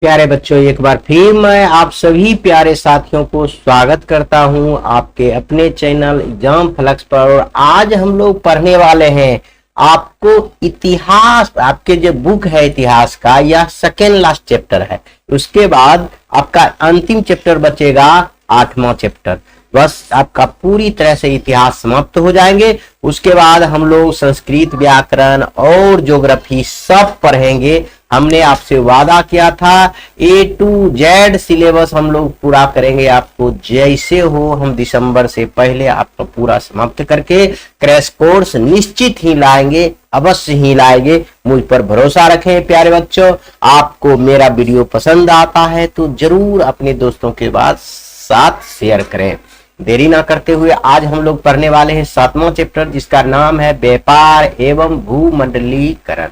प्यारे बच्चों, एक बार फिर मैं आप सभी प्यारे साथियों को स्वागत करता हूं आपके अपने चैनल एग्जाम फ्लक्स पर। और आज हम लोग पढ़ने वाले हैं आपको इतिहास। आपके जो बुक है इतिहास का, यह सेकेंड लास्ट चैप्टर है। उसके बाद आपका अंतिम चैप्टर बचेगा 8वां चैप्टर। बस आपका पूरी तरह से इतिहास समाप्त हो जाएंगे। उसके बाद हम लोग संस्कृत, व्याकरण और ज्योग्राफी सब पढ़ेंगे। हमने आपसे वादा किया था A to Z सिलेबस हम लोग पूरा करेंगे। आपको जैसे हो हम दिसंबर से पहले आपको पूरा समाप्त करके क्रैश कोर्स निश्चित ही लाएंगे, अवश्य ही लाएंगे। मुझ पर भरोसा रखें प्यारे बच्चों। आपको मेरा वीडियो पसंद आता है तो जरूर अपने दोस्तों के साथ शेयर करें। देरी ना करते हुए आज हम लोग पढ़ने वाले हैं 7वां चैप्टर, जिसका नाम है व्यापार एवं भूमंडलीकरण।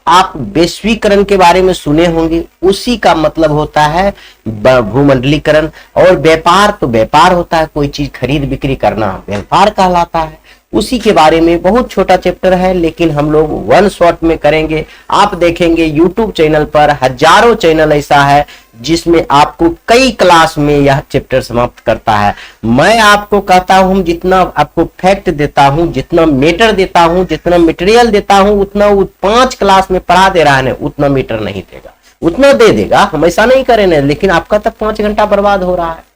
आप वैश्वीकरण के बारे में सुने होंगे, उसी का मतलब होता है भूमंडलीकरण। और व्यापार तो व्यापार होता है, कोई चीज खरीद बिक्री करना व्यापार कहलाता है। उसी के बारे में बहुत छोटा चैप्टर है, लेकिन हम लोग वन शॉट में करेंगे। आप देखेंगे यूट्यूब चैनल पर हजारों चैनल ऐसा है जिसमें आपको कई क्लास में यह चैप्टर समाप्त करता है। मैं आपको कहता हूं जितना आपको फैक्ट देता हूं, जितना मैटर देता हूं, जितना मटेरियल देता हूं, उतना वो 5 क्लास में पढ़ा दे रहा है ना, उतना मीटर नहीं देगा। उतना दे देगा, हम ऐसा नहीं करेंगे, लेकिन आपका तब 5 घंटा बर्बाद हो रहा है।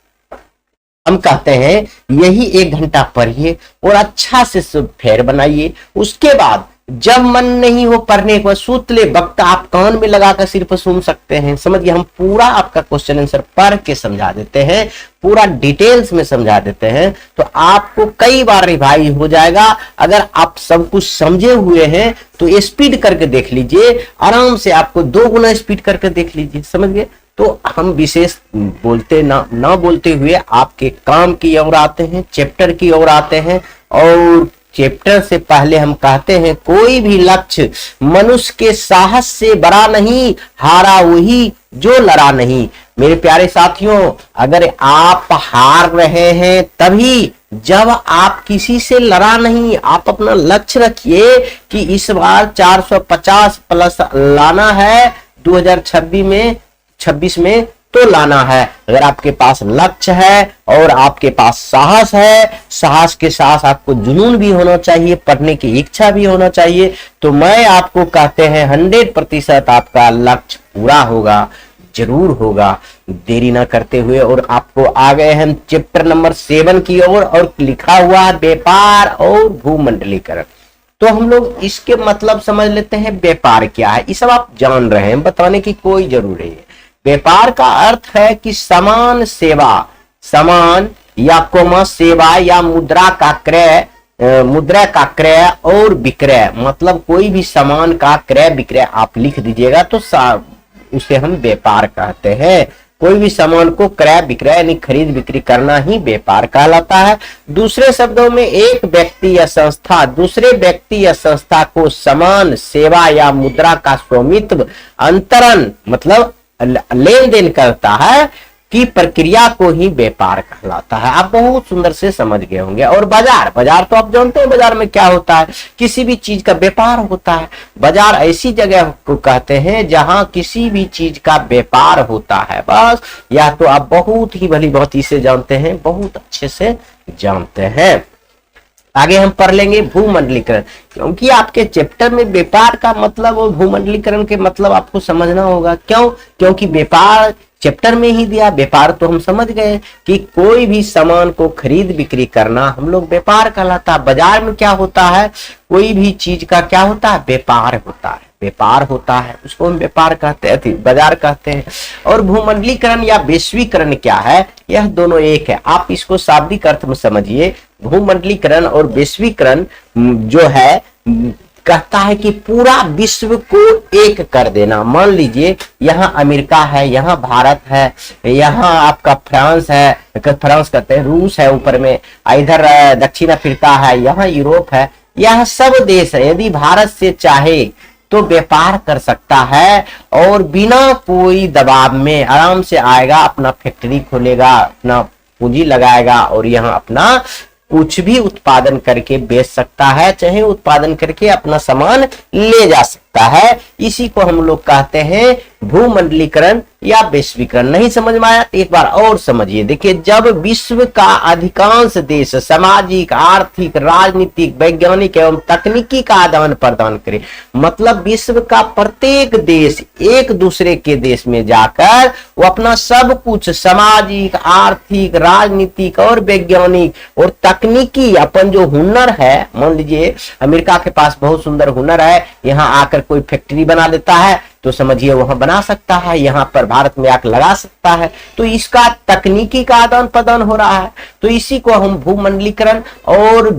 हम कहते हैं यही 1 घंटा पढ़िए और अच्छा से फेर बनाइए। उसके बाद जब मन नहीं हो पढ़ने को, सूतले वक्त आप कान में लगाकर सिर्फ सुन सकते हैं। समझिए, हम पूरा आपका क्वेश्चन आंसर पढ़ के समझा देते हैं, पूरा डिटेल्स में समझा देते हैं, तो आपको कई बार रिवाइज हो जाएगा। अगर आप सब कुछ समझे हुए हैं तो स्पीड करके देख लीजिए, आराम से आपको 2 गुना स्पीड करके देख लीजिए। समझ गए? तो हम विशेष बोलते ना बोलते हुए आपके काम की ओर आते हैं, चैप्टर की ओर आते हैं। और चैप्टर से पहले हम कहते हैं कोई भी लक्ष्य मनुष्य के साहस से बड़ा नहीं, हारा वही जो लड़ा नहीं। मेरे प्यारे साथियों, अगर आप हार रहे हैं तभी जब आप किसी से लड़ा नहीं। आप अपना लक्ष्य रखिए कि इस बार 450 प्लस लाना है 2026 में तो लाना है। अगर आपके पास लक्ष्य है और आपके पास साहस है, साहस के साथ आपको जुनून भी होना चाहिए, पढ़ने की इच्छा भी होना चाहिए, तो मैं आपको कहते हैं 100% आपका लक्ष्य पूरा होगा, जरूर होगा। देरी ना करते हुए और आपको आ गए हम चैप्टर नंबर 7 की ओर, और लिखा हुआ है व्यापार और भूमंडलीकरण। तो हम लोग इसके मतलब समझ लेते हैं। व्यापार क्या है, ये सब आप जान रहे हैं, बताने की कोई जरूरत नहीं है। व्यापार का अर्थ है कि समान सेवा, समान या कोमा सेवा या मुद्रा का क्रय और विक्रय, मतलब कोई भी सामान का क्रय विक्रय आप लिख दीजिएगा तो उसे हम व्यापार कहते हैं। कोई भी सामान को क्रय विक्रय यानी खरीद बिक्री करना ही व्यापार कहलाता है। दूसरे शब्दों में, एक व्यक्ति या संस्था दूसरे व्यक्ति या संस्था को समान सेवा या मुद्रा का स्वामित्व अंतरण मतलब लेन देन करता है कि प्रक्रिया को ही व्यापार कहलाता है। आप बहुत सुंदर से समझ गए होंगे। और बाजार तो आप जानते हैं, बाजार में क्या होता है, किसी भी चीज का व्यापार होता है। बाजार ऐसी जगह को कहते हैं जहां किसी भी चीज का व्यापार होता है। बस यह तो आप बहुत ही भली भांति से जानते हैं, बहुत अच्छे से जानते हैं। आगे हम पढ़ लेंगे भूमंडलीकरण, क्योंकि आपके चैप्टर में व्यापार का मतलब और भूमंडलीकरण के मतलब आपको समझना होगा। क्यों? क्योंकि व्यापार चैप्टर में ही दिया। व्यापार तो हम समझ गए कि कोई भी सामान को खरीद बिक्री करना हम लोग व्यापार कहलाता है। बाजार में क्या होता है, कोई भी चीज का क्या होता है, व्यापार होता है। व्यापार होता है, उसको हम व्यापार कहते हैं, बाजार कहते हैं। और भूमंडलीकरण या वैश्वीकरण क्या है, यह दोनों एक है। आप इसको शाब्दिक अर्थ में समझिए। भूमंडलीकरण और वैश्वीकरण जो है कहता है कि पूरा विश्व को एक कर देना। मान लीजिए यहाँ अमेरिका है, यहाँ भारत है, यहाँ आपका फ्रांस है, फ्रांस कहते हैं, रूस है ऊपर में, इधर दक्षिण अफ्रीका है, यहाँ यूरोप है। यह सब देश है, यदि भारत से चाहे तो व्यापार कर सकता है और बिना कोई दबाव में आराम से आएगा, अपना फैक्ट्री खोलेगा, अपना पूंजी लगाएगा और यहाँ अपना कुछ भी उत्पादन करके बेच सकता है, चाहे उत्पादन करके अपना सामान ले जा सकता है। इसी को हम लोग कहते हैं भूमंडलीकरण या वैश्वीकरण। नहीं समझ में आया तो एक बार और समझिए। देखिए, जब विश्व का अधिकांश देश सामाजिक, आर्थिक, राजनीतिक, वैज्ञानिक एवं तकनीकी का आदान प्रदान करे, मतलब विश्व का प्रत्येक देश एक दूसरे के देश में जाकर वो अपना सब कुछ सामाजिक, आर्थिक, राजनीतिक और वैज्ञानिक और तकनीकी अपन जो हुनर है, मान लीजिए अमेरिका के पास बहुत सुंदर हुनर है, यहाँ आकर कोई फैक्ट्री बना देता है तो समझिए वहां बना सकता है, यहाँ पर भारत में आकर लगा सकता है, तो इसका तकनीकी का आदान प्रदान हो रहा है। तो इसी को हम भूमंडलीकरण और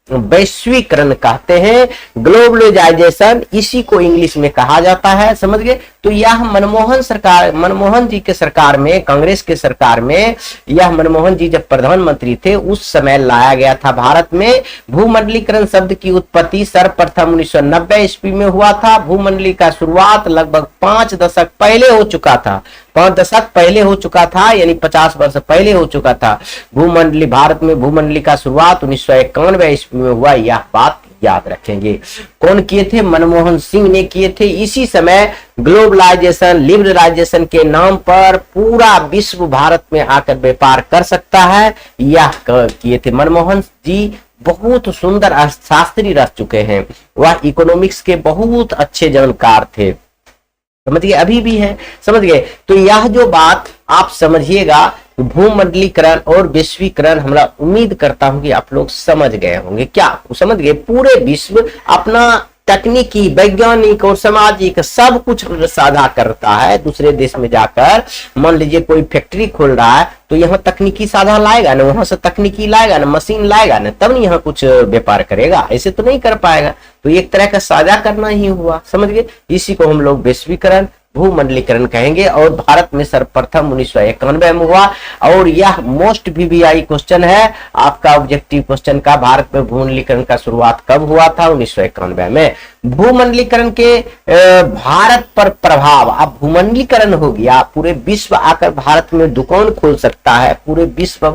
वैश्वीकरण कहते हैं, ग्लोबलाइजेशन इसी को इंग्लिश में कहा जाता है। समझ गए? तो यह मनमोहन जी के सरकार में, कांग्रेस के सरकार में, यह मनमोहन जी जब प्रधानमंत्री थे उस समय लाया गया था भारत में। भूमंडलीकरण शब्द की उत्पत्ति सर्वप्रथम 1990 ईस्वी में हुआ था। भूमंडली का शुरुआत लगभग 5 दशक पहले हो चुका था। 5 दशक पहले हो चुका था, यानी 50 वर्ष पहले हो चुका था। भूमंडली भारत में भूमंडली का शुरुआत 1991 ईस्वी में हुआ, यह बात याद रखेंगे। कौन किए थे? मनमोहन सिंह ने किए थे। इसी समय ग्लोबलाइजेशन, लिबरलाइजेशन के नाम पर पूरा विश्व भारत में आकर व्यापार कर सकता है, यह किए थे मनमोहन जी। बहुत सुंदर अर्थशास्त्री रह चुके हैं, वह इकोनॉमिक्स के बहुत अच्छे जानकार थे। समझ गए? अभी भी है। समझ गए? तो यह जो बात आप समझिएगा, भूमंडलीकरण और वैश्वीकरण, हमरा उम्मीद करता हूं कि आप लोग समझ गए होंगे। क्या समझ गए? पूरे विश्व अपना तकनीकी, वैज्ञानिक और सामाजिक सब कुछ साझा करता है दूसरे देश में जाकर। मान लीजिए कोई फैक्ट्री खोल रहा है तो यहाँ तकनीकी साधन लाएगा ना, वहां से तकनीकी लाएगा ना, मशीन लाएगा ना, तब नहीं यहाँ कुछ व्यापार करेगा, ऐसे तो नहीं कर पाएगा। तो एक तरह का साझा करना ही हुआ। समझ गए? इसी को हम लोग वैश्वीकरण, भूमंडलीकरण कहेंगे। और भारत में सर्वप्रथम 1991 में हुआ। और यह मोस्ट वीवीआई क्वेश्चन है आपका, ऑब्जेक्टिव क्वेश्चन का। भारत में भूमंडलीकरण का शुरुआत कब हुआ था? 1991 में। भूमंडलीकरण के भारत पर प्रभाव, अब भूमंडलीकरण हो गया, पूरे विश्व आकर भारत में दुकान खोल सकता है, पूरे विश्व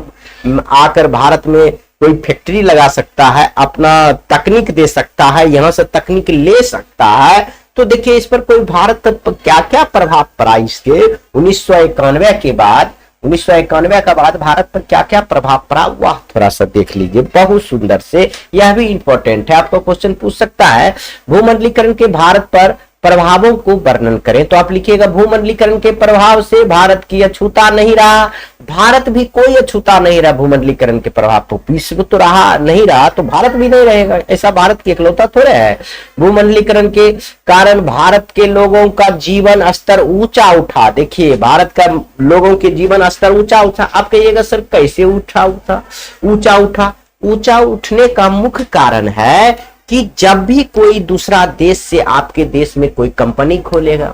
आकर भारत में कोई फैक्ट्री लगा सकता है, अपना तकनीक दे सकता है, यहाँ से तकनीक ले सकता है। तो देखिए इस पर कोई भारत पर क्या क्या प्रभाव पड़ा इसके 1991 के बाद। 1991 का बाद भारत पर क्या क्या प्रभाव पड़ा, वह थोड़ा सा देख लीजिए बहुत सुंदर से। यह भी इंपॉर्टेंट है, आपको क्वेश्चन पूछ सकता है भूमंडलीकरण के भारत पर प्रभावों को वर्णन करें। तो आप लिखिएगा भूमंडलीकरण के प्रभाव से भारत की अछूता नहीं रहा। भारत भी कोई अछूता नहीं रहा भूमंडलीकरण के प्रभाव, तो विश्व तो रहा नहीं रहा तो भारत भी नहीं रहेगा, ऐसा भारत की इकलौता थोड़े है। भूमंडलीकरण के कारण भारत के लोगों का जीवन स्तर ऊंचा उठा। देखिए भारत का लोगों के जीवन स्तर ऊंचा उठा। आप कहिएगा सर कैसे ऊंचा उठा? ऊंचा उठने का मुख्य कारण है कि जब भी कोई दूसरा देश से आपके देश में कोई कंपनी खोलेगा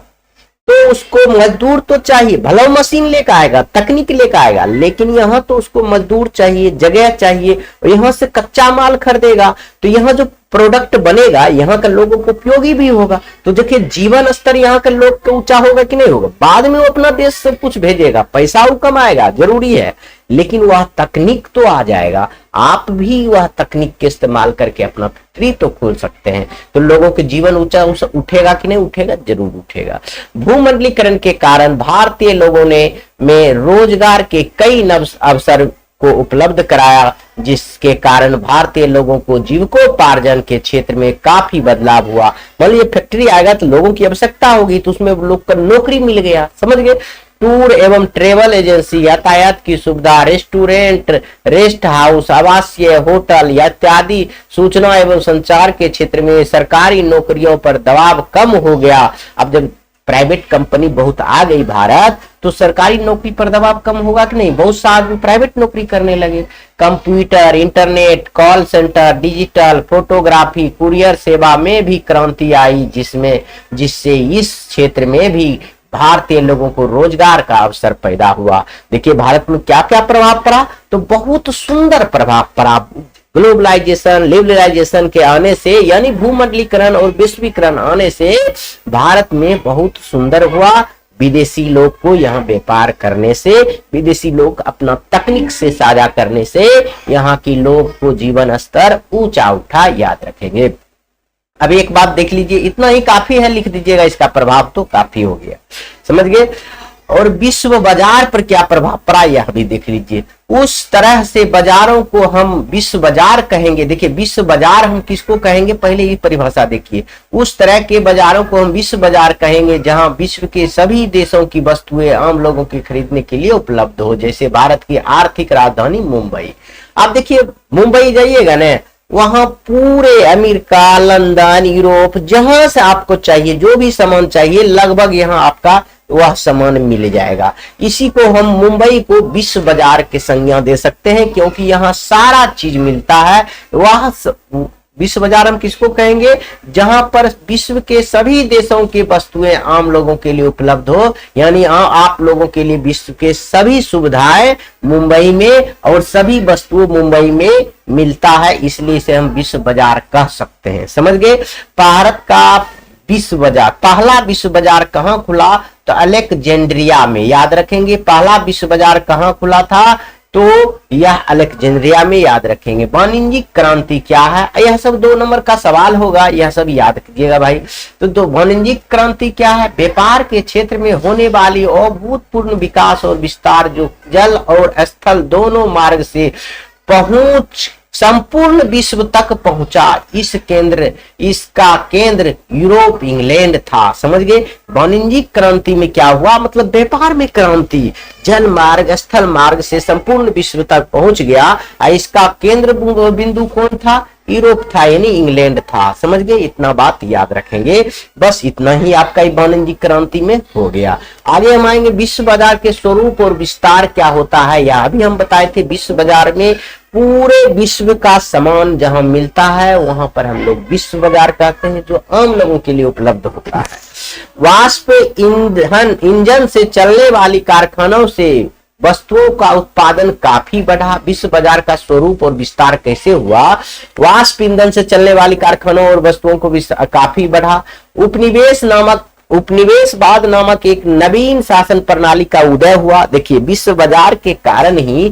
तो उसको मजदूर तो चाहिए, भला मशीन लेकर आएगा, तकनीक लेकर आएगा, लेकिन यहाँ तो उसको मजदूर चाहिए, जगह चाहिए, और यहाँ से कच्चा माल खरीदेगा तो यहाँ जो प्रोडक्ट बनेगा यहाँ का लोगों को उपयोगी भी होगा। तो देखिए जीवन स्तर यहाँ के लोग का ऊंचा होगा कि नहीं होगा। बाद में वो अपना देश से कुछ भेजेगा, पैसा वो कमाएगा, जरूरी है, लेकिन वह तकनीक तो आ जाएगा। आप भी वह तकनीक के इस्तेमाल करके अपना फैक्ट्री तो खोल सकते हैं, तो लोगों के जीवन ऊंचा उठेगा कि नहीं उठेगा? जरूर उठेगा। भूमंडलीकरण के कारण भारतीय लोगों ने में रोजगार के कई नव अवसर को उपलब्ध कराया, जिसके कारण भारतीय लोगों को जीविकोपार्जन के क्षेत्र में काफी बदलाव हुआ। मान लीजिए फैक्ट्री आएगा तो लोगों की आवश्यकता होगी, तो उसमें लोग को नौकरी मिल गया। समझ गए? टूर एवं ट्रेवल एजेंसी, यातायात की सुविधा, रेस्टोरेंट, रेस्ट हाउस, आवासीय, होटल इत्यादि, सूचना एवं संचार के क्षेत्र में सरकारी नौकरियों पर दबाव कम हो गया। अब जब प्राइवेट कंपनी बहुत आ गई भारत, तो सरकारी नौकरी पर दबाव कम होगा कि नहीं? बहुत सा आदमी प्राइवेट नौकरी करने लगे। Computer, internet, call centre, digital, photography, courier सेवा में भी क्रांति आई, जिससे इस क्षेत्र में भी भारतीय लोगों को रोजगार का अवसर पैदा हुआ। देखिए भारत में क्या क्या प्रभाव पड़ा, तो बहुत सुंदर प्रभाव पड़ा। ग्लोबलाइजेशन, लिबरलाइजेशन के आने से, यानी भूमंडलीकरण और वैश्वीकरण आने से भारत में बहुत सुंदर हुआ, विदेशी लोग को यहाँ व्यापार करने से, विदेशी लोग अपना तकनीक से साझा करने से यहाँ की लोग को जीवन स्तर ऊंचा उठा। याद रखेंगे। अब एक बात देख लीजिए, इतना ही काफी है, लिख दीजिएगा, इसका प्रभाव तो काफी हो गया, समझ गए। और विश्व बाजार पर क्या प्रभाव पड़ा यह भी देख लीजिए। उस तरह से बाजारों को हम विश्व बाजार कहेंगे। देखिए विश्व बाजार हम किसको कहेंगे, पहले ये परिभाषा देखिए। उस तरह के बाजारों को हम विश्व बाजार कहेंगे जहां विश्व के सभी देशों की वस्तुएं आम लोगों के खरीदने के लिए उपलब्ध हो। जैसे भारत की आर्थिक राजधानी मुंबई, आप देखिए मुंबई जाइएगा ना, वहां पूरे अमेरिका, लंदन, यूरोप, जहां से आपको चाहिए, जो भी सामान चाहिए, लगभग यहाँ आपका वह सामान मिल जाएगा। इसी को हम मुंबई को विश्व बाजार के संज्ञा दे सकते हैं, क्योंकि यहाँ सारा चीज मिलता है। वह विश्व बाजार हम किसको कहेंगे, जहां पर विश्व के सभी देशों की वस्तुएं आम लोगों के लिए उपलब्ध हो, यानी आप लोगों के लिए विश्व के सभी सुविधाएं मुंबई में और सभी वस्तुएं मुंबई में मिलता है, इसलिए इसे हम विश्व बाजार कह सकते हैं। समझ गए। भारत का विश्व बाजार, पहला विश्व बाजार कहां खुला, तो अलेक्जेंड्रिया में। याद रखेंगे, पहला विश्व बाजार कहां खुला था, तो यह अलेक्जेंड्रिया में। याद रखेंगे। वाणिज्यिक क्रांति क्या है, यह सब 2 नंबर का सवाल होगा, यह सब याद कीजिएगा भाई। तो वाणिज्यिक क्रांति क्या है, व्यापार के क्षेत्र में होने वाली अभूतपूर्व विकास और विस्तार, जो जल और स्थल दोनों मार्ग से पहुंच संपूर्ण विश्व तक पहुंचा। इसका केंद्र यूरोप, इंग्लैंड था। समझ गए। वाणिज्यिक क्रांति में क्या हुआ, मतलब व्यापार में क्रांति, जल मार्ग, स्थल मार्ग से संपूर्ण विश्व तक पहुंच गया। इसका केंद्र बिंदु कौन था, यूरोप था, यानी इंग्लैंड था। समझ गए। इतना बात याद रखेंगे। बस इतना ही आपका वाणिज्यिक क्रांति में हो गया। आगे हम आएंगे विश्व बाजार के स्वरूप और विस्तार क्या होता है, यह भी हम बताए थे। विश्व बाजार में पूरे विश्व का सामान जहां मिलता है वहां पर हम लोग विश्व बाजार कहते हैं, जो आम लोगों के लिए उपलब्ध होता है। वाष्प इंजन से चलने वाली कारखानों से वस्तुओं का उत्पादन काफी बढ़ा। विश्व बाजार का स्वरूप और विस्तार कैसे हुआ, वाष्प ईंधन से चलने वाली कारखानों और वस्तुओं को काफी बढ़ा। उपनिवेशवाद नामक एक नवीन शासन प्रणाली का उदय हुआ। देखिए विश्व बाजार के कारण ही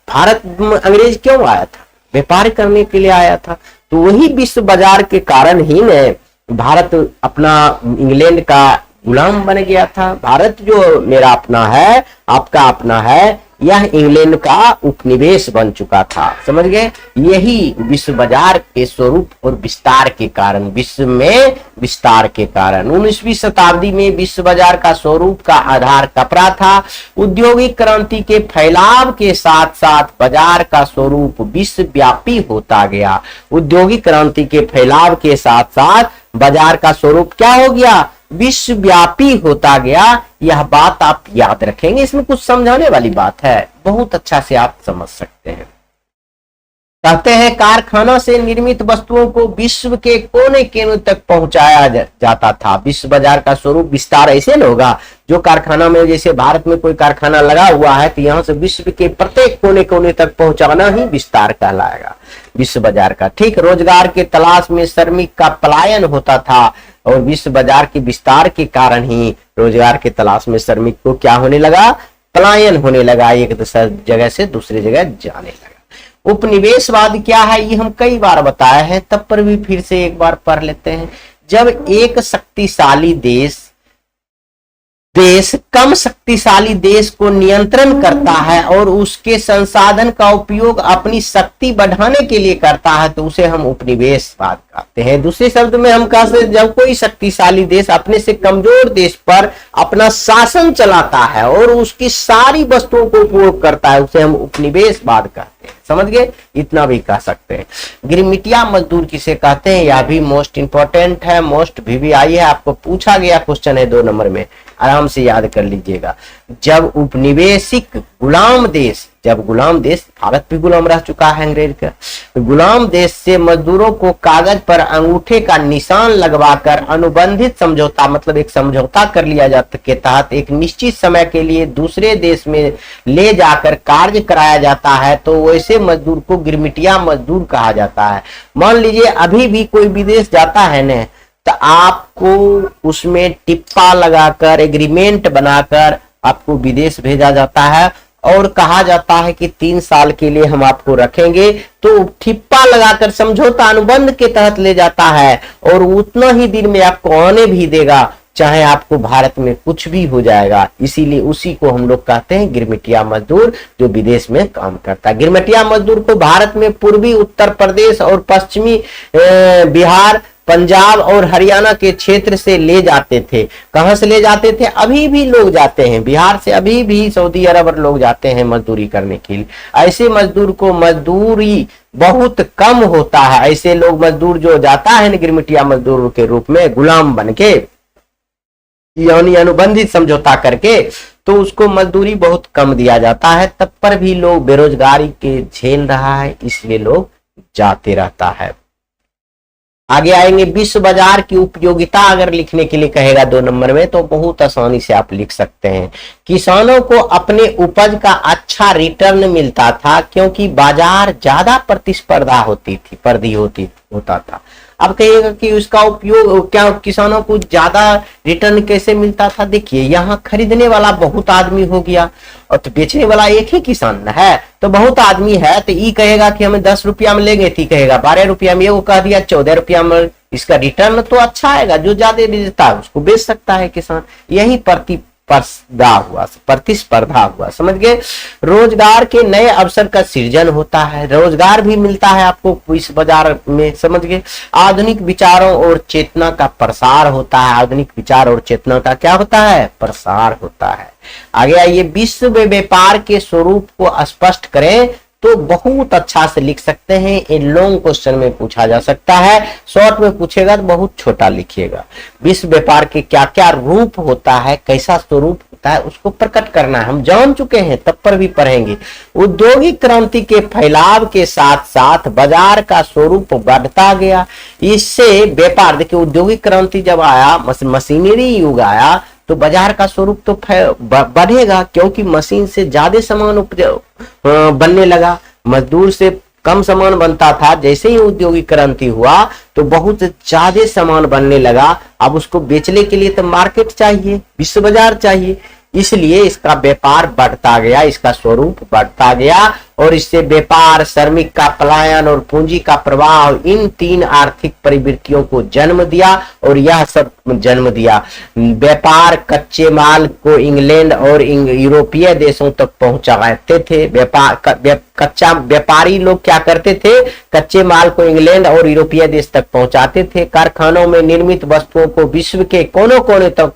भारत में अंग्रेज क्यों आया था, व्यापार करने के लिए आया था। तो वही विश्व बाजार के कारण ही ने भारत अपना इंग्लैंड का गुलाम बन गया था। भारत जो मेरा अपना है, आपका अपना है, यह इंग्लैंड का उपनिवेश बन चुका था। समझ गए। यही विश्व बाजार के स्वरूप और विस्तार के कारण, विश्व में विस्तार के कारण 19वीं शताब्दी में विश्व बाजार का स्वरूप का आधार कपड़ा था। औद्योगिक क्रांति के फैलाव के साथ साथ बाजार का स्वरूप विश्वव्यापी होता गया। औद्योगिक क्रांति के फैलाव के साथ साथ बाजार का स्वरूप क्या हो गया, विश्वव्यापी होता गया। यह बात आप याद रखेंगे, इसमें कुछ समझाने वाली बात है, बहुत अच्छा से आप समझ सकते हैं। कहते हैं कारखाना से निर्मित वस्तुओं को विश्व के कोने कोने तक पहुंचाया जाता था। विश्व बाजार का स्वरूप विस्तार ऐसे न होगा, जो कारखाना में, जैसे भारत में कोई कारखाना लगा हुआ है तो यहाँ से विश्व के प्रत्येक कोने कोने तक पहुंचाना ही विस्तार कहलाएगा विश्व बाजार का। ठीक, रोजगार के तलाश में श्रमिक का पलायन होता था और विश्व बाजार के विस्तार के कारण ही रोजगार के तलाश में श्रमिक को क्या होने लगा, पलायन होने लगा, एक जगह से दूसरी जगह जाने लगा। उपनिवेशवाद क्या है, ये हम कई बार बताया है, तब पर भी फिर से एक बार पढ़ लेते हैं। जब एक शक्तिशाली देश कम शक्तिशाली देश को नियंत्रण करता है और उसके संसाधन का उपयोग अपनी शक्ति बढ़ाने के लिए करता है, तो उसे हम उपनिवेशवाद कहते हैं। दूसरे शब्द में हम कहते हैं, जब कोई शक्तिशाली देश अपने से कमजोर देश पर अपना शासन चलाता है और उसकी सारी वस्तुओं को उपयोग करता है, उसे हम उपनिवेशवाद कहते हैं। समझ गए। इतना भी कह सकते हैं। गिरमिटिया मजदूर किसे कहते हैं, यह भी मोस्ट इंपॉर्टेंट है, मोस्ट VVI है, आपको पूछा गया क्वेश्चन है 2 नंबर में, आराम से याद कर लीजिएगा। जब उपनिवेशिक गुलाम देश, जब गुलाम देश, भारत भी गुलाम रह चुका है अंग्रेज का, गुलाम देश से मजदूरों को कागज पर अंगूठे का निशान लगवाकर अनुबंधित समझौता, मतलब एक समझौता कर लिया जाता के तहत एक निश्चित समय के लिए दूसरे देश में ले जाकर कार्य कराया जाता है, तो वैसे मजदूर को गिरमिटिया मजदूर कहा जाता है। मान लीजिए अभी भी कोई विदेश जाता है न, तो आपको उसमें टिप्पा लगाकर एग्रीमेंट बनाकर आपको विदेश भेजा जाता है और कहा जाता है कि 3 साल के लिए हम आपको रखेंगे। तो ठिप्पा लगाकर समझौता अनुबंध के तहत ले जाता है और उतना ही दिन में आपको आने भी देगा, चाहे आपको भारत में कुछ भी हो जाएगा। इसीलिए उसी को हम लोग कहते हैं गिरमिटिया मजदूर, जो विदेश में काम करता है। गिरमिटिया मजदूर को भारत में पूर्वी उत्तर प्रदेश और पश्चिमी बिहार, पंजाब और हरियाणा के क्षेत्र से ले जाते थे। कहां से ले जाते थे? अभी भी लोग जाते हैं बिहार से, अभी भी सऊदी अरब लोग जाते हैं मजदूरी करने के लिए। ऐसे मजदूर को मजदूरी बहुत कम होता है। ऐसे लोग मजदूर जो जाता है गिरमिटिया मजदूर के रूप में गुलाम बन के, यानी अनुबंधित समझौता करके, तो उसको मजदूरी बहुत कम दिया जाता है। तब पर भी लोग बेरोजगारी के झेल रहा है, इसलिए लोग जाते रहता है। आगे आएंगे, विश्व बाजार की उपयोगिता अगर लिखने के लिए कहेगा 2 नंबर में, तो बहुत आसानी से आप लिख सकते हैं। किसानों को अपने उपज का अच्छा रिटर्न मिलता था क्योंकि बाजार ज्यादा प्रतिस्पर्धा होता था। अब कहिएगा कि उसका उपयोग क्या, किसानों को ज्यादा रिटर्न कैसे मिलता था? देखिए, यहाँ खरीदने वाला बहुत आदमी हो गया और तो बेचने वाला एक ही किसान है, तो बहुत आदमी है। तो ई कहेगा कि हमें 10 रुपया में लेंगे, थी कहेगा 12 रुपया में, वो कह दिया 14 रुपया में, इसका रिटर्न तो अच्छा आएगा। जो ज्यादा बेचता है उसको बेच सकता है किसान। यही प्रतिस्पर्धा हुआ, समझ गए। रोजगार के नए अवसर का सृजन होता है, रोजगार भी मिलता है आपको इस बाजार में, समझ गए। आधुनिक विचारों और चेतना का प्रसार होता है, आधुनिक विचार और चेतना का क्या होता है? प्रसार होता है। आगे आइए, विश्व में व्यापार के स्वरूप को स्पष्ट करें, तो बहुत अच्छा से लिख सकते हैं। ये लॉन्ग क्वेश्चन में पूछा जा सकता है, शॉर्ट में पूछेगा तो बहुत छोटा लिखिएगा। विश्व व्यापार के क्या क्या रूप होता है, कैसा स्वरूप होता है, उसको प्रकट करना है। हम जान चुके हैं, तब पर भी पढ़ेंगे। औद्योगिक क्रांति के फैलाव के साथ साथ बाजार का स्वरूप बढ़ता गया। इससे व्यापार, देखिए औद्योगिक क्रांति जब आया, मशीनरी युग आया, तो बाजार का स्वरूप तो बढ़ेगा, क्योंकि मशीन से ज्यादा सामान बनने लगा, मजदूर से कम सामान बनता था। जैसे ही औद्योगिक क्रांति हुआ तो बहुत ज्यादा सामान बनने लगा। अब उसको बेचने के लिए तो मार्केट चाहिए, विश्व बाजार चाहिए, इसलिए इसका व्यापार बढ़ता गया, इसका स्वरूप बढ़ता गया। और इससे व्यापार, श्रमिक का पलायन और पूंजी का प्रवाह, इन 3 आर्थिक प्रवृत्तियों को जन्म दिया। और यह सब जन्म दिया, व्यापार कच्चे माल को इंग्लैंड और यूरोपीय देशों तक पहुंचाते थे। व्यापारी लोग क्या करते थे? कच्चे माल को इंग्लैंड और यूरोपीय देश तक पहुंचाते थे। कारखानों में निर्मित वस्तुओं को विश्व के कोने कोने तक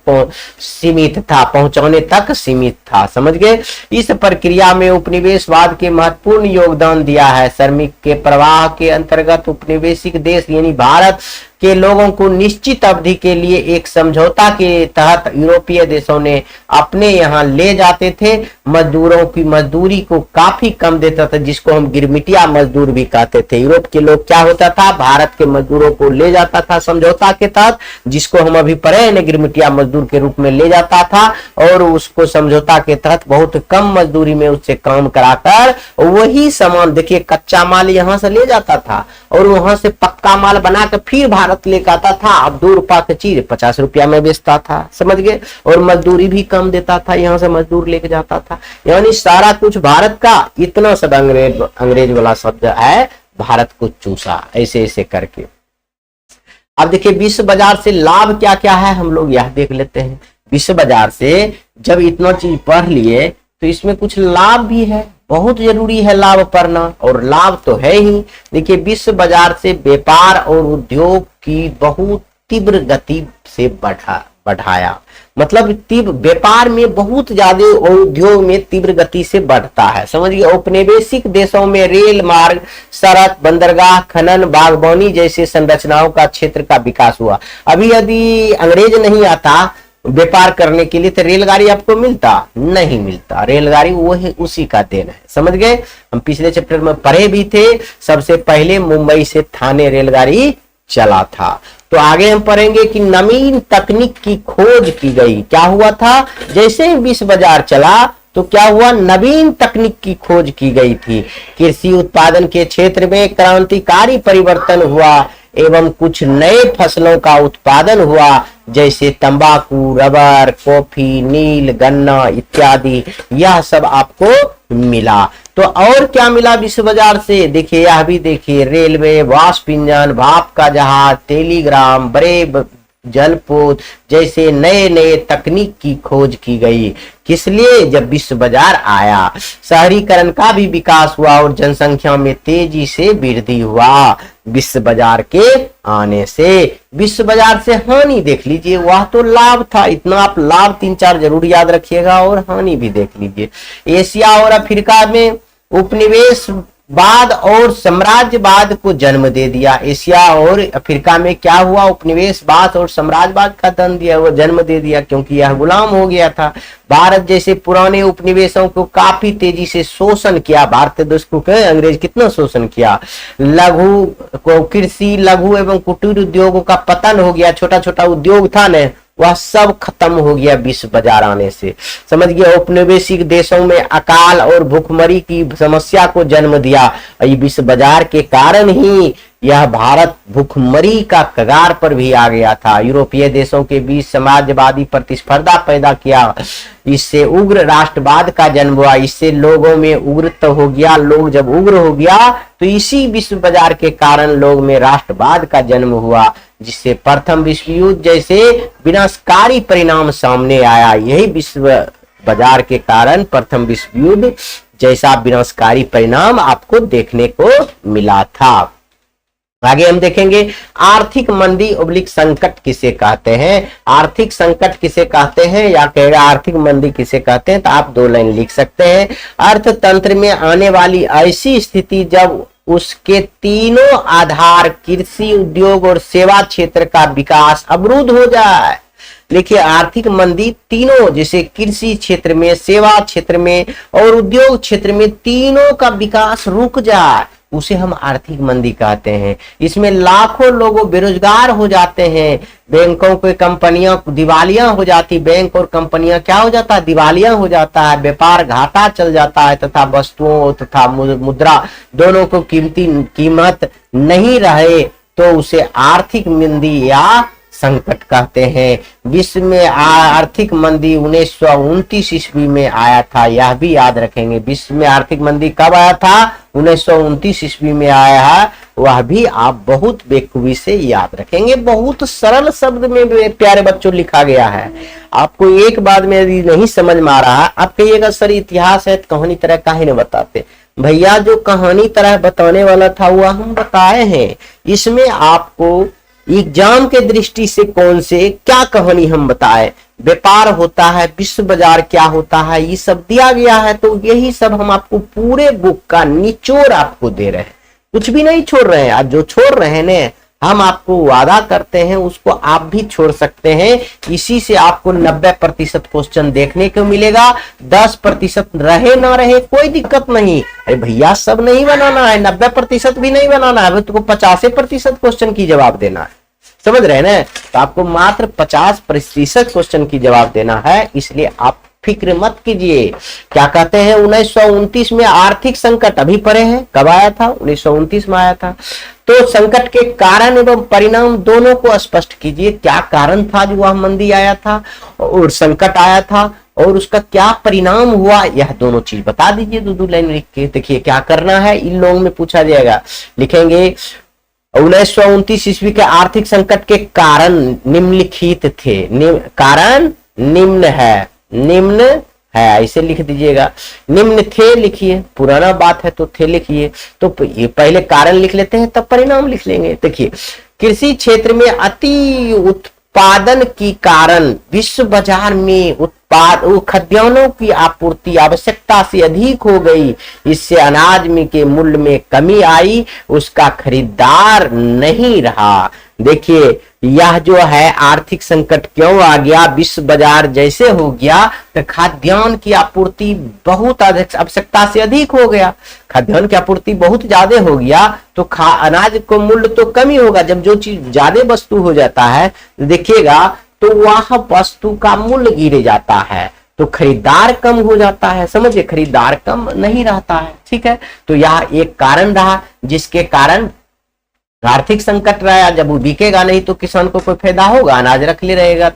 सीमित था, पहुंचाने तक सीमित था, समझ गए। इस प्रक्रिया में उपनिवेशवाद के महत्वपूर्ण योगदान दिया है। श्रमिक के प्रवाह के अंतर्गत उपनिवेशिक देश यानी भारत के लोगों को निश्चित अवधि के लिए एक समझौता के तहत यूरोपीय देशों ने अपने यहाँ ले जाते थे। मजदूरों की मजदूरी को काफी कम देता था, जिसको हम गिरमिटिया मजदूर भी कहते थे। यूरोप के लोग क्या होता था? भारत के मजदूरों को ले जाता था समझौता के तहत, जिसको हम अभी पढ़े हैं, गिरमिटिया मजदूर के रूप में ले जाता था। और उसको समझौता के तहत बहुत कम मजदूरी में उससे काम कराकर वही सामान, देखिए कच्चा माल यहाँ से ले जाता था और वहां से पक्का माल बनाकर फिर भारत लेकर आता था। अब 2 रुपया की चीज 50 रुपया में बेचता था, समझ गए। और मजदूरी भी कम देता था, यहाँ से मजदूर लेके जाता था। यानी सारा कुछ भारत का, इतना सब अंग्रेज वाला शब्द है, भारत को चूसा, ऐसे ऐसे करके। अब देखिए विश्व बाजार से लाभ क्या क्या है, हम लोग यह देख लेते हैं। विश्व बाजार से जब इतना चीज पढ़ लिए तो इसमें कुछ लाभ भी है, बहुत जरूरी है लाभ पढ़ना, और लाभ तो है ही। देखिए विश्व बाजार से व्यापार और उद्योग की बहुत तीव्र गति से बढ़ाया, मतलब व्यापार में बहुत ज्यादा और उद्योग में तीव्र गति से बढ़ता है, समझिए। औपनिवेशिक देशों में रेल मार्ग, सड़क, बंदरगाह, खनन, बागवानी जैसे संरचनाओं का क्षेत्र का विकास हुआ। अभी यदि अंग्रेज नहीं आता व्यापार करने के लिए तो रेलगाड़ी आपको मिलता नहीं मिलता, रेलगाड़ी वही उसी का देन है, समझ गए। हम पिछले चैप्टर में पढ़े भी थे, सबसे पहले मुंबई से थाने रेलगाड़ी चला था। तो आगे हम पढ़ेंगे कि नवीन तकनीक की खोज की गई। क्या हुआ था? जैसे ही विश्व बाजार चला तो क्या हुआ? नवीन तकनीक की खोज की गई थी। कृषि उत्पादन के क्षेत्र में क्रांतिकारी परिवर्तन हुआ। एवं कुछ नए फसलों का उत्पादन हुआ, जैसे तंबाकू, रबर, कॉफी, नील, गन्ना इत्यादि। यह सब आपको मिला। तो और क्या मिला विश्व बाजार से? देखिए, यह भी देखिए, रेलवे, वाष्प इंजन, भाप का जहाज, टेलीग्राम, बड़े जलपोत जैसे नए नए तकनीक की खोज की गई। किस लिए? जब विश्व बाजार आया। शहरीकरण का भी विकास हुआ और जनसंख्या में तेजी से वृद्धि हुआ विश्व बाजार के आने से। विश्व बाजार से हानि देख लीजिए, वह तो लाभ था, इतना आप लाभ 3-4 जरूर याद रखिएगा, और हानि भी देख लीजिए। एशिया और अफ्रीका में उपनिवेशवाद और साम्राज्यवाद को जन्म दे दिया। एशिया और अफ्रीका में क्या हुआ? उपनिवेशवाद और साम्राज्यवाद का जन्म दे दिया, क्योंकि यह गुलाम हो गया था। भारत जैसे पुराने उपनिवेशों को काफी तेजी से शोषण किया। भारतीय देश को अंग्रेज कितना शोषण किया। कृषि, लघु एवं कुटीर उद्योगों का पतन हो गया। छोटा छोटा उद्योग था न, वह सब खत्म हो गया विश्व बाजार आने से। समझ गया? औपनिवेशिक देशों में अकाल और भूखमरी की समस्या को जन्म दिया। विश्व बाजार के कारण ही यह भारत भूखमरी का कगार पर भी आ गया था। यूरोपीय देशों के बीच समाजवादी प्रतिस्पर्धा पैदा किया। इससे उग्र राष्ट्रवाद का जन्म हुआ। इससे लोगों में उग्रता हो गया। लोग जब उग्र हो गया तो इसी विश्व बाजार के कारण लोग में राष्ट्रवाद का जन्म हुआ, जिससे प्रथम विश्व युद्ध जैसे विनाशकारी परिणाम सामने आया। यही विश्व बाजार के कारण प्रथम विश्व युद्ध जैसा विनाशकारी परिणाम आपको देखने को मिला था। आगे हम देखेंगे आर्थिक मंदी उबलिक संकट किसे कहते हैं। आर्थिक संकट किसे कहते हैं या कहेगा आर्थिक मंदी किसे कहते हैं, तो आप 2 लाइन लिख सकते हैं। अर्थतंत्र में आने वाली ऐसी स्थिति जब उसके तीनों आधार कृषि, उद्योग और सेवा क्षेत्र का विकास अवरुद्ध हो जाए। देखिए, आर्थिक मंदी तीनों, जैसे कृषि क्षेत्र में, सेवा क्षेत्र में और उद्योग क्षेत्र में, तीनों का विकास रुक जाए, उसे हम आर्थिक मंदी कहते हैं। इसमें लाखों लोग बेरोजगार हो जाते हैं। बैंकों की कंपनियां दिवालिया हो जाती, बैंक और कंपनियां क्या हो जाता है? दिवालिया हो जाता है। व्यापार घाटा चल जाता है तथा वस्तुओं तथा मुद्रा दोनों को कीमत नहीं रहे तो उसे आर्थिक मंदी या संकट कहते हैं। विश्व में आर्थिक मंदी 1929 ईस्वी में आया था, यह भी याद रखेंगे। विश्व में आर्थिक मंदी कब आया था? 1929 ईस्वी में आया है, वह भी आप बहुत बेखूबी से याद रखेंगे। बहुत सरल शब्द में प्यारे बच्चों लिखा गया है। आपको एक बात में यदि नहीं समझ में आ रहा, आप कहिएगा सर इतिहास है तो कहानी तरह काहे नहीं बताते। भैया, जो कहानी तरह बताने वाला था वह हम बताए हैं। इसमें आपको एग्जाम के दृष्टि से कौन से क्या कहानी हम बताए, व्यापार होता है, विश्व बाजार क्या होता है, ये सब दिया गया है। तो यही सब हम आपको पूरे बुक का निचोड़ आपको दे रहे हैं, कुछ भी नहीं छोड़ रहे हैं। आज जो छोड़ रहे हैं ना, हम आपको वादा करते हैं उसको आप भी छोड़ सकते हैं। इसी से आपको 90% क्वेश्चन देखने को मिलेगा। 10% रहे ना रहे कोई दिक्कत नहीं। अरे भैया, सब नहीं बनाना है, 90% भी नहीं बनाना है, तुमको 50% क्वेश्चन की जवाब देना है। समझ रहे हैं ना? तो आपको मात्र 50% क्वेश्चन की जवाब देना है, इसलिए आप फिक्र मत कीजिए। क्या कहते हैं? 1929 में आर्थिक संकट अभी पढ़े हैं, कब आया था? 1929 में आया था। तो संकट के कारण एवं परिणाम दोनों को स्पष्ट कीजिए। क्या कारण था जो वह मंदी आया था और संकट आया था, और उसका क्या परिणाम हुआ, यह दोनों चीज बता दीजिए। 2 लाइन लिख के देखिए क्या करना है, इन लोगों में पूछा जाएगा। लिखेंगे 1929 ईस्वी के आर्थिक संकट के कारण निम्नलिखित थे। कारण निम्न है, निम्न है, ऐसे लिख दीजिएगा। निम्न थे लिखिए, पुराना बात है तो थे लिखिए। तो ये पहले कारण लिख लेते हैं, तब परिणाम लिख लेंगे। देखिए, कृषि क्षेत्र में अति उत्पादन के कारण विश्व बाजार में खाद्यान्नों की आपूर्ति आवश्यकता से अधिक हो गई। इससे अनाज में के मूल्य में कमी आई, उसका खरीदार नहीं रहा। देखिए, यह जो है आर्थिक संकट क्यों आ गया? विश्व बाजार जैसे हो गया तो खाद्यान्न की आपूर्ति बहुत आवश्यकता से अधिक हो गया। खाद्यान्न की आपूर्ति बहुत ज्यादा हो गया तो अनाज को मूल्य तो कमी होगा। जब जो चीज ज्यादा वस्तु हो जाता है, देखिएगा, तो वह वस्तु का मूल्य गिर जाता है, तो खरीदार कम हो जाता है। समझिए, खरीदार कम नहीं रहता है। ठीक है, तो यह एक कारण रहा जिसके कारण आर्थिक संकट रहा, जब वो बिकेगा नहीं तो किसान को कोई फायदा होगा, अनाज रख ले रहेगा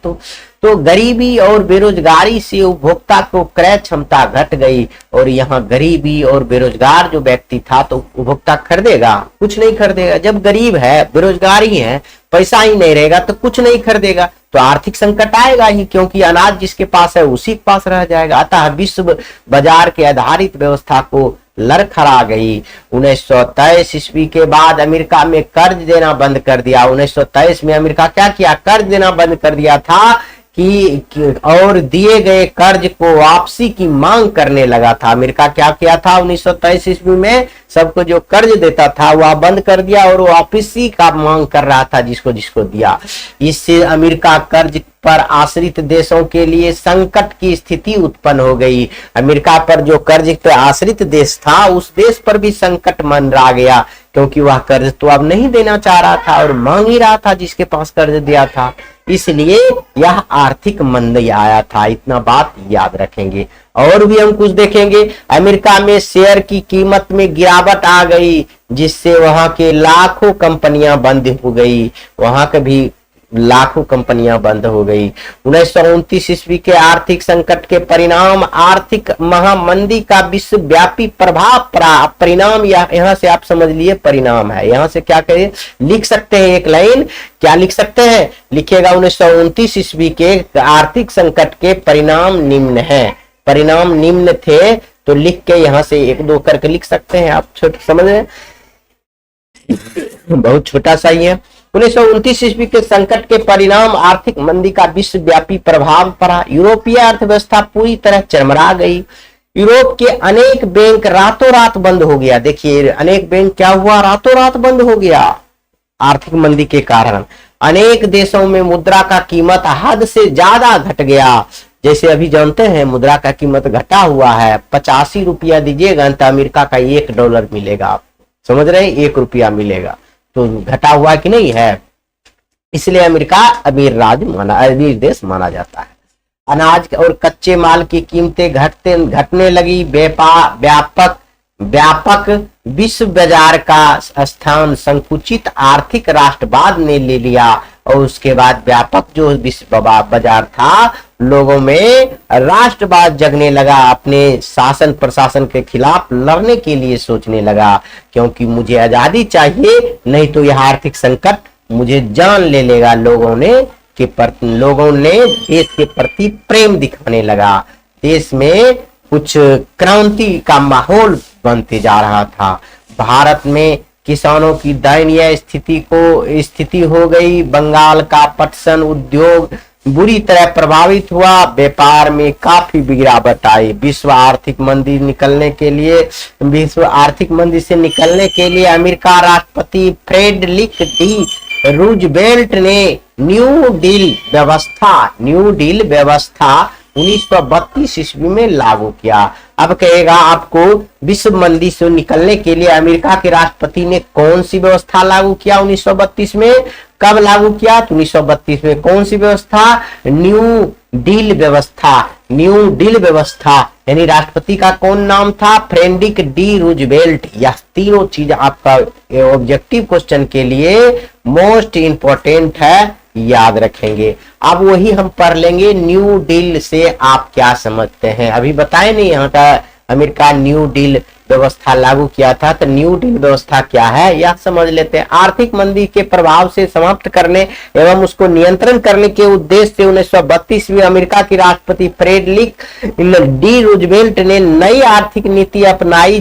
तो गरीबी और बेरोजगारी से उपभोक्ता को क्रय क्षमता घट गई, और यहाँ गरीबी और बेरोजगार जो व्यक्ति था तो उपभोक्ता खरीदेगा, कुछ नहीं खरीदेगा। जब गरीब है, बेरोजगारी है, पैसा ही नहीं रहेगा तो कुछ नहीं खरीदेगा, तो आर्थिक संकट आएगा ही, क्योंकि अनाज जिसके पास है उसी के पास रह जाएगा। अतः विश्व बाजार के आधारित व्यवस्था को लड़खड़ा गई। 1923 ईस्वी के बाद अमेरिका में कर्ज देना बंद कर दिया। 1923 में अमेरिका क्या किया, कर्ज देना बंद कर दिया था कि और दिए गए कर्ज को वापसी की मांग करने लगा था। अमेरिका क्या किया था 1923 ईस्वी में, सबको जो कर्ज देता था वह बंद कर दिया और वापसी का मांग कर रहा था जिसको जिसको दिया। इससे अमेरिका कर्ज पर आश्रित देशों के लिए संकट की स्थिति उत्पन्न हो गई। अमेरिका पर जो कर्ज पर आश्रित देश था उस देश पर भी संकट मंडरा गया, क्योंकि वह कर्ज तो अब नहीं देना चाह रहा था और मांग ही रहा था जिसके पास कर्ज दिया था। इसलिए यह आर्थिक मंदी आया था। इतना बात याद रखेंगे। और भी हम कुछ देखेंगे। अमेरिका में शेयर की कीमत में गिरावट आ गई, जिससे वहां के लाखों कंपनियां बंद हो गई, वहां के भी लाखों कंपनियां बंद हो गई। 1929 ईस्वी के आर्थिक संकट के परिणाम आर्थिक महामंदी का विश्वव्यापी प्रभाव पड़ा। परिणाम यहाँ से आप समझ लिए परिणाम है, यहाँ से क्या करें लिख सकते हैं एक लाइन, क्या लिख सकते हैं, लिखिएगा 1929 ईस्वी के आर्थिक संकट के परिणाम निम्न है। परिणाम निम्न थे तो लिख के यहाँ से एक दो करके लिख सकते हैं आप, छोटे समझ रहे हैं, बहुत छोटा सा ही है। 1929 ईस्वी के संकट के परिणाम आर्थिक मंदी का विश्वव्यापी प्रभाव पड़ा। यूरोपीय अर्थव्यवस्था पूरी तरह चरमरा गई। यूरोप के अनेक बैंक रातों रात बंद हो गया। देखिए अनेक बैंक क्या हुआ, रातों रात बंद हो गया आर्थिक मंदी के कारण। अनेक देशों में मुद्रा का कीमत हद से ज्यादा घट गया। जैसे अभी जानते हैं मुद्रा का कीमत घटा हुआ है, 85 रुपया दीजिएगा तो अमेरिका का $1 मिलेगा। आप समझ रहे हैं, ₹1 मिलेगा, तो घटा हुआ कि नहीं है। इसलिए अमेरिका अमीर देश माना जाता है। अनाज और कच्चे माल की कीमतें घटने लगी। व्यापक विश्व बाजार का स्थान संकुचित आर्थिक राष्ट्रवाद ने ले लिया, और उसके बाद व्यापक जो विश्व बाजार था, लोगों में राष्ट्रवाद जगने लगा, अपने शासन प्रशासन के खिलाफ लड़ने के लिए सोचने लगा, क्योंकि मुझे आजादी चाहिए, नहीं तो यह आर्थिक संकट मुझे जान ले लेगा। लोगों ने देश के प्रति प्रेम दिखाने लगा। देश में कुछ क्रांति का माहौल बनते जा रहा था। भारत में किसानों की दयनीय स्थिति हो गई। बंगाल का पटसन उद्योग बुरी तरह प्रभावित हुआ। व्यापार में काफी गिरावट आई। विश्व आर्थिक मंदी से निकलने के लिए अमेरिका राष्ट्रपति फ्रेडरिक डी रूजवेल्ट ने न्यू डील व्यवस्था 1932 ईस्वी में लागू किया। अब कहेगा आपको विश्व मंदी से निकलने के लिए अमेरिका के राष्ट्रपति ने कौन सी व्यवस्था लागू किया 1932 में, कब लागू किया, तो 1932 में कौन सी व्यवस्था, न्यू डील व्यवस्था, यानी राष्ट्रपति का कौन नाम था, फ्रेडरिक डी रूजवेल्ट। यह तीनों चीज आपका ऑब्जेक्टिव क्वेश्चन के लिए मोस्ट इंपॉर्टेंट है, याद रखेंगे। अब वही हम पढ़ लेंगे, न्यू डील से आप क्या समझते हैं। अभी बताए नहीं, यहाँ का अमेरिका न्यू डील व्यवस्था लागू किया था, तो न्यू डील व्यवस्था क्या है यह समझ लेते हैं। आर्थिक मंदी के प्रभाव से समाप्त करने एवं उसको नियंत्रण करने के उद्देश्य से 1932 में अमेरिका के राष्ट्रपति फ्रेडरिक डी रूजवेल्ट ने नई आर्थिक नीति अपनाई,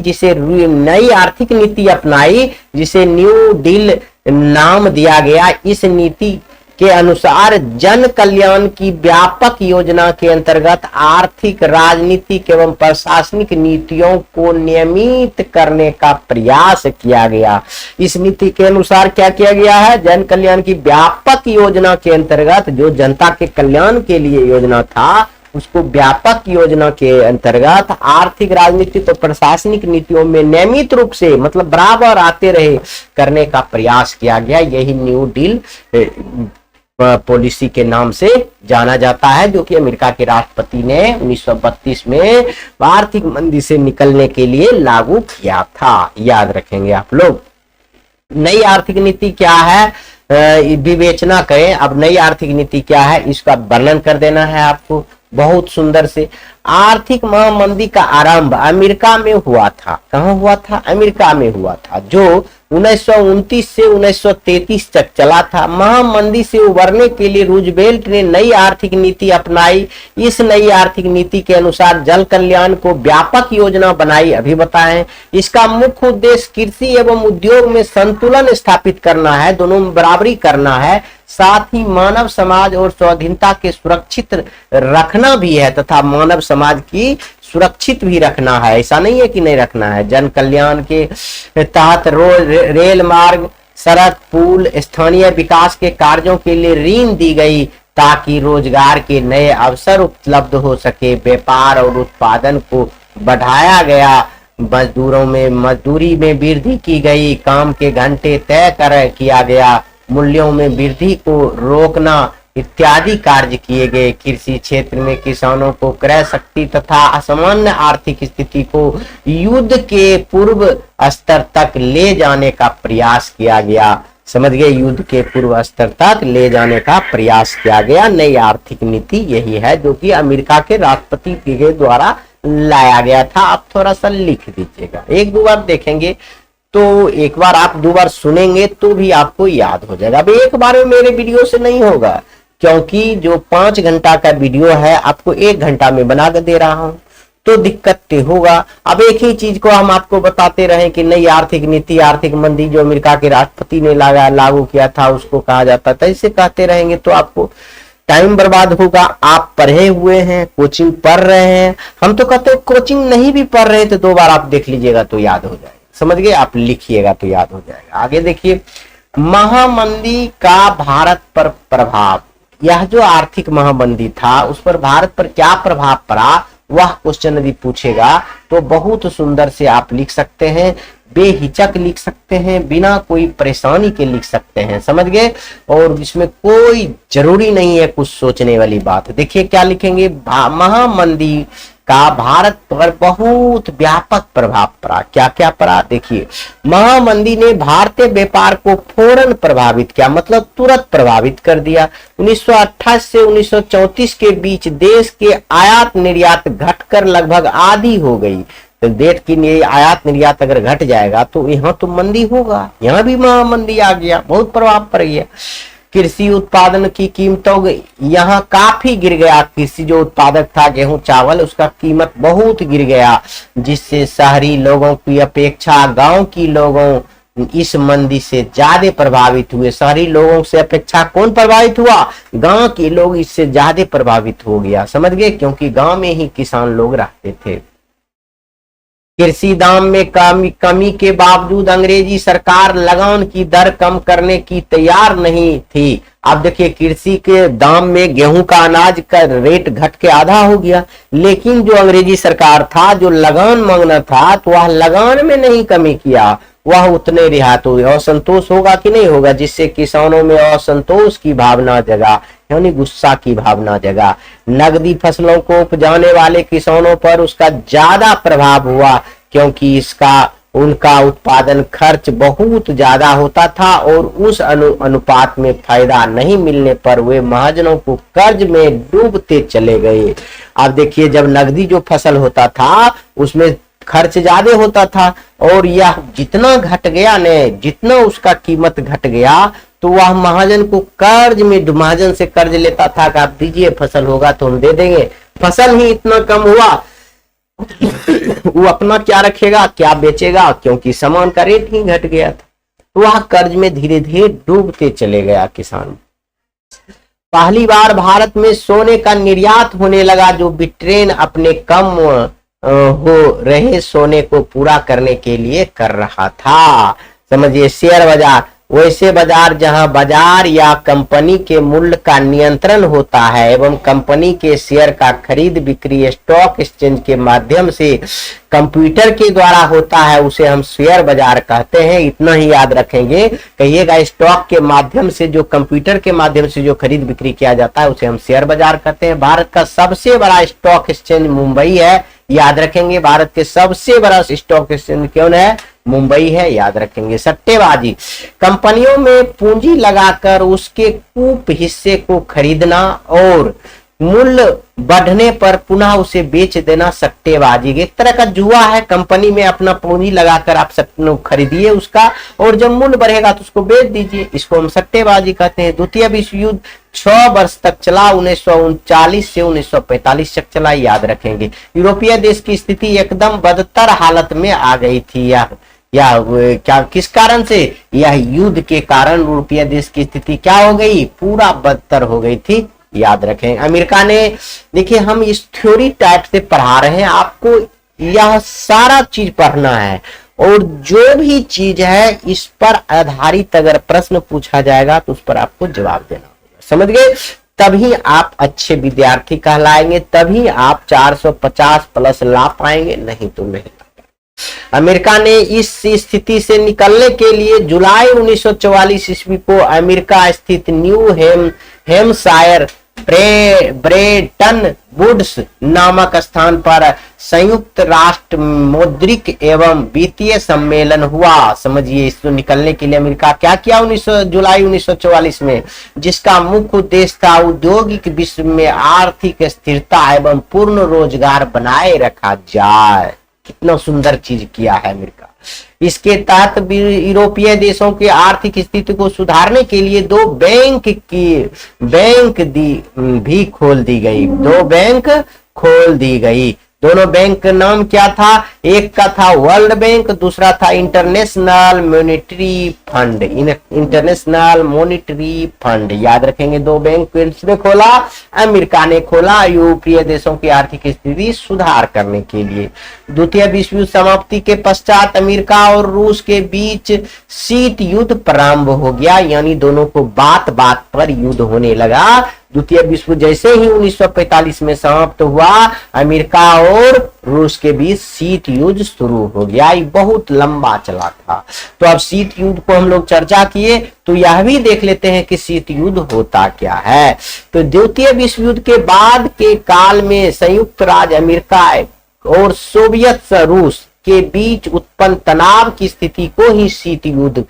जिसे न्यू डील नाम दिया गया। इस नीति के अनुसार जन कल्याण की व्यापक योजना के अंतर्गत आर्थिक, राजनीतिक एवं प्रशासनिक नीतियों को नियमित करने का प्रयास किया गया। इस नीति के अनुसार क्या किया गया है, जन कल्याण की व्यापक योजना के अंतर्गत, जो जनता के कल्याण के लिए योजना था, उसको व्यापक योजना के अंतर्गत आर्थिक, राजनीतिक और प्रशासनिक नीतियों में नियमित रूप से, मतलब बराबर आते रहे, करने का प्रयास किया गया। यही न्यू डील पॉलिसी के नाम से जाना जाता है, जो कि अमेरिका के राष्ट्रपति ने 1932 में आर्थिक मंदी से निकलने के लिए लागू किया था। याद रखेंगे आप लोग। नई आर्थिक नीति क्या है, विवेचना करें। अब नई आर्थिक नीति क्या है इसका वर्णन कर देना है आपको बहुत सुंदर से। आर्थिक महामंदी का आरंभ अमेरिका में हुआ था। कहाँ हुआ था? अमेरिका में हुआ था, जो 1929 से 1933 तक चला था। महामंदी से उबरने के लिए रूजवेल्ट ने नई आर्थिक नीति अपनाई। इस नई आर्थिक नीति के अनुसार जल कल्याण को व्यापक योजना बनाई, अभी बताएं। इसका मुख्य उद्देश्य कृषि एवं उद्योग में संतुलन स्थापित करना है, दोनों में बराबरी करना है, साथ ही मानव समाज और स्वाधीनता के सुरक्षित रखना भी है तथा मानव समाज की सुरक्षित भी रखना है। ऐसा नहीं है कि नहीं रखना है। जन कल्याण के तहत रेल मार्ग, सड़क, पुल, स्थानीय विकास के कार्यों के लिए ऋण दी गई ताकि रोजगार के नए अवसर उपलब्ध हो सके। व्यापार और उत्पादन को बढ़ाया गया। मजदूरी में वृद्धि की गई। काम के घंटे तय किया गया। मूल्यों में वृद्धि को रोकना इत्यादि कार्य किए गए। कृषि क्षेत्र में किसानों को क्रय शक्ति तथा असामान्य आर्थिक स्थिति को युद्ध के पूर्व स्तर तक ले जाने का प्रयास किया गया। समझ गए? युद्ध के पूर्व स्तर तक ले जाने का प्रयास किया गया। नई आर्थिक नीति यही है जो कि अमेरिका के राष्ट्रपति के द्वारा लाया गया था। आप थोड़ा सा लिख दीजिएगा, एक दो बार देखेंगे तो, एक बार आप दो बार सुनेंगे तो भी आपको याद हो जाएगा। अब एक बार में मेरे वीडियो से नहीं होगा, क्योंकि जो 5 घंटा का वीडियो है आपको 1 घंटा में बना कर दे रहा हूं, तो दिक्कत होगा। अब एक ही चीज को हम आपको बताते रहे कि नई आर्थिक नीति, आर्थिक मंदी जो अमेरिका के राष्ट्रपति ने लागू किया था उसको कहा जाता था, ऐसे कहते रहेंगे तो आपको टाइम बर्बाद होगा। आप पढ़े हुए हैं, कोचिंग पढ़ रहे हैं, हम तो कहते हैं कोचिंग नहीं भी पढ़ रहे तो 2 बार आप देख लीजिएगा तो याद हो जाएगा। समझ गए? आप लिखिएगा तो याद हो जाएगा। आगे देखिए, महामंदी का भारत पर प्रभाव। यह जो आर्थिक महामंदी था उस पर भारत पर क्या प्रभाव पड़ा, वह क्वेश्चन यदि पूछेगा तो बहुत सुंदर से आप लिख सकते हैं, बेहिचक लिख सकते हैं, बिना कोई परेशानी के लिख सकते हैं। समझ गए? और इसमें कोई जरूरी नहीं है कुछ सोचने वाली बात। देखिए क्या लिखेंगे, महामंदी का भारत पर बहुत व्यापक प्रभाव पड़ा। क्या क्या पड़ा? देखिए, महामंदी ने भारतीय व्यापार को फौरन प्रभावित किया, मतलब तुरंत प्रभावित कर दिया। 1928 से 1934 के बीच देश के आयात निर्यात घटकर लगभग आधी हो गई। तो देश की आयात निर्यात अगर घट जाएगा तो यहाँ तो मंदी होगा, यहाँ भी महामंदी आ गया, बहुत प्रभाव पड़ गया। कृषि उत्पादन की कीमतों यहाँ काफी गिर गया। कृषि जो उत्पादक था गेहूं चावल, उसका कीमत बहुत गिर गया, जिससे शहरी लोगों की अपेक्षा गांव की लोगों इस मंदी से ज्यादा प्रभावित हुए। शहरी लोगों से अपेक्षा कौन प्रभावित हुआ? गांव के लोग इससे ज्यादा प्रभावित हो गया। समझ गए? क्योंकि गांव में ही किसान लोग रहते थे। कृषि दाम में कमी के बावजूद अंग्रेजी सरकार लगान की दर कम करने की तैयार नहीं थी। अब देखिए, कृषि के दाम में गेहूं का अनाज का रेट घट के आधा हो गया, लेकिन जो अंग्रेजी सरकार था जो लगान मांगना था तो वह लगान में नहीं कमी किया, वह उतने रियायत हुई। असंतोष होगा कि नहीं होगा, जिससे किसानों में असंतोष की भावना जगा, यानी गुस्सा की भावना जगा। नगदी फसलों को उपजाने वाले किसानों पर उसका ज्यादा प्रभाव हुआ, क्योंकि उनका उत्पादन खर्च बहुत ज्यादा होता था और उस अनुपात में फायदा नहीं मिलने पर वे महाजनों को कर्ज में डूबते चले गए। अब देखिए, जब नगदी जो फसल होता था उसमें खर्च ज्यादा होता था और यह जितना घट गया ने, जितना उसका कीमत घट गया तो वह महाजन को कर्ज में, महाजन से कर्ज लेता था कि आप दीजिए, फसल होगा तो हम दे देंगे। फसल ही इतना कम हुआ, वो अपना क्या रखेगा, क्या बेचेगा, क्योंकि सामान का रेट ही घट गया था। तो वह कर्ज में धीरे धीरे डूबते चले गया किसान। पहली बार भारत में सोने का निर्यात होने लगा, जो ब्रिटेन अपने कम हो रहे सोने को पूरा करने के लिए कर रहा था। समझिए, शेयर बाजार वैसे बाजार जहां बाजार या कंपनी के मूल्य का नियंत्रण होता है एवं कंपनी के शेयर का खरीद बिक्री स्टॉक एक्सचेंज के माध्यम से कंप्यूटर के द्वारा होता है, उसे हम शेयर बाजार कहते हैं। इतना ही याद रखेंगे, कहिएगा स्टॉक के माध्यम से, जो कंप्यूटर के माध्यम से जो खरीद बिक्री किया जाता है उसे हम शेयर बाजार कहते हैं। भारत का सबसे बड़ा स्टॉक एक्सचेंज मुंबई है, याद रखेंगे। भारत के सबसे बड़ा स्टॉक एक्सचेंज कौन है? मुंबई है, याद रखेंगे। सट्टेबाजी, कंपनियों में पूंजी लगाकर उसके कूप हिस्से को खरीदना और मूल्य बढ़ने पर पुनः उसे बेच देना सट्टेबाजी। एक तरह का जुआ है, कंपनी में अपना पूंजी लगाकर आप खरीदिए उसका, और जब मूल्य बढ़ेगा तो उसको बेच दीजिए, इसको हम सट्टेबाजी कहते हैं। द्वितीय विश्व युद्ध 6 वर्ष तक चला, 1939 से 1945 तक चला, याद रखेंगे। यूरोपीय देश की स्थिति एकदम बदतर हालत में आ गई थी, या क्या, किस कारण से? यह युद्ध के कारण यूरोपीय देश की स्थिति क्या हो गई? पूरा बदतर हो गई थी, याद रखें। अमेरिका ने, देखिए हम इस थ्योरी टाइप से पढ़ा रहे हैं, आपको यह सारा चीज पढ़ना है, और जो भी चीज है इस पर आधारित अगर प्रश्न पूछा जाएगा तो उस पर आपको जवाब देना होगा, समझ गए? तभी आप अच्छे विद्यार्थी कहलाएंगे, तभी आप 450 प्लस ला पाएंगे, नहीं तो नहीं। अमेरिका ने इस स्थिति से निकलने के लिए जुलाई 1944 ईस्वी को अमेरिका स्थित न्यू हेम्पशायर ब्रेटन वुड्स नामक स्थान पर संयुक्त राष्ट्र मौद्रिक एवं वित्तीय सम्मेलन हुआ। समझिए, इसको निकलने के लिए अमेरिका क्या किया जुलाई 1944 में, जिसका मुख्य उद्देश्य था औद्योगिक विश्व में आर्थिक स्थिरता एवं पूर्ण रोजगार बनाए रखा जाए। कितना सुंदर चीज किया है अमेरिका। इसके तहत यूरोपीय देशों की आर्थिक स्थिति को सुधारने के लिए 2 बैंक भी खोल दी गई, 2 बैंक खोल दी गई। दोनों बैंक का नाम क्या था? एक का था वर्ल्ड बैंक, दूसरा था international monetary fund. International monetary fund, याद रखेंगे। 2 बैंक किसने खोला? अमेरिका ने खोला, यूरोपीय देशों की आर्थिक स्थिति सुधार करने के लिए। द्वितीय विश्व युद्ध समाप्ति के पश्चात अमेरिका और रूस के बीच शीत युद्ध प्रारंभ हो गया, यानी दोनों को बात बात पर युद्ध होने लगा। द्वितीय विश्व जैसे ही 1945 में समाप्त हुआ, अमेरिका और रूस के बीच शीत युद्ध शुरू हो गया। ये बहुत लंबा चला था। तो अब शीत युद्ध को हम लोग चर्चा किए, तो यह भी देख लेते हैं कि शीत युद्ध होता क्या है। तो द्वितीय विश्व युद्ध के बाद के काल में संयुक्त राज्य अमेरिका और सोवियत रूस के बीच उत्पन्न तनाव की स्थिति को ही शीत युद्ध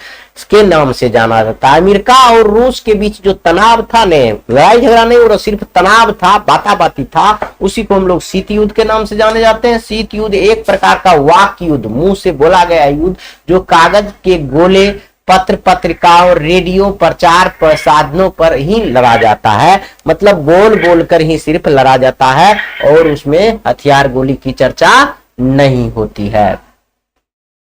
के नाम से जाना जाता है। अमेरिका और रूस के बीच जो तनाव था, लड़ाई झगड़ा नहीं और सिर्फ तनाव था, बाताबाती था, उसी को हम लोग शीत युद्ध के नाम से जाने जाते हैं। शीत युद्ध एक प्रकार का वाक युद्ध, मुंह से बोला गया युद्ध, जो कागज के गोले, पत्र पत्रिका और रेडियो प्रचार साधनों पर ही लड़ा जाता है। मतलब बोल बोल कर ही सिर्फ लड़ा जाता है, और उसमें हथियार गोली की चर्चा नहीं होती है।